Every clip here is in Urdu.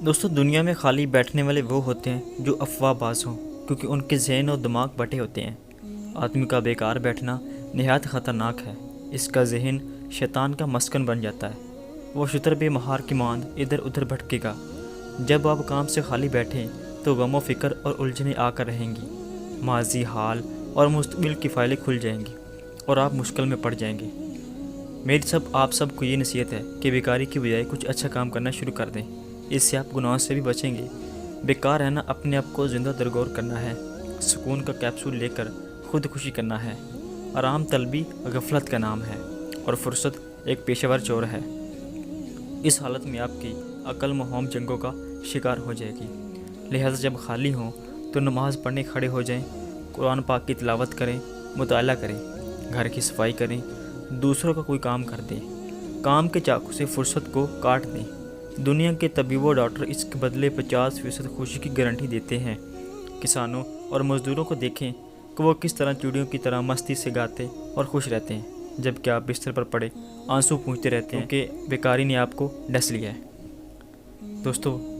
دوستو، دنیا میں خالی بیٹھنے والے وہ ہوتے ہیں جو افواہ باز ہوں، کیونکہ ان کے ذہن اور دماغ بٹے ہوتے ہیں۔ آدمی کا بیکار بیٹھنا نہایت خطرناک ہے۔ اس کا ذہن شیطان کا مسکن بن جاتا ہے۔ وہ شتر بے مہار کی ماند ادھر ادھر بھٹکے گا۔ جب آپ کام سے خالی بیٹھیں تو غم و فکر اور الجھنیں آ کر رہیں گی۔ ماضی، حال اور مستقبل کی فائلیں کھل جائیں گی اور آپ مشکل میں پڑ جائیں گے۔ میری آپ سب کو یہ نصیحت ہے کہ بیکاری کی بجائے کچھ اچھا کام کرنا شروع کر دیں۔ اس سے آپ گناہوں سے بھی بچیں گے۔ بیکار رہنا اپنے آپ کو زندہ درگور کرنا ہے۔ سکون کا کیپسول لے کر خود خوشی کرنا ہے۔ آرام طلبی غفلت کا نام ہے اور فرصت ایک پیشہ ور چور ہے۔ اس حالت میں آپ کی عقل محوم جنگوں کا شکار ہو جائے گی۔ لہٰذا جب خالی ہوں تو نماز پڑھنے کھڑے ہو جائیں، قرآن پاک کی تلاوت کریں، مطالعہ کریں، گھر کی صفائی کریں، دوسروں کا کوئی کام کر دیں، کام کے چاقو سے فرصت کو کاٹ دیں۔ دنیا کے طبیب و ڈاکٹر اس کے بدلے 50% خوشی کی گارنٹی دیتے ہیں۔ کسانوں اور مزدوروں کو دیکھیں کہ وہ کس طرح چڑیوں کی طرح مستی سے گاتے اور خوش رہتے ہیں، جبکہ آپ بستر پر پڑے آنسو پوچھتے رہتے ہیں کیونکہ بیکاری نے آپ کو ڈس لیا ہے۔ دوستو،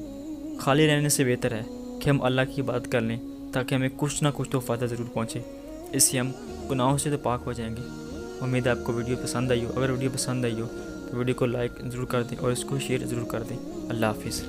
خالی رہنے سے بہتر ہے کہ ہم اللہ کی بات کر لیں تاکہ ہمیں کچھ نہ کچھ تو فائدہ ضرور پہنچے۔ اس سے ہم گناہوں سے تو پاک ہو جائیں گے۔ امید ہے آپ کو ویڈیو پسند آئی ہو۔ اگر ویڈیو پسند آئی ہو تو ویڈیو کو لائک ضرور کر دیں اور اس کو شیئر ضرور کر دیں۔ اللہ حافظ۔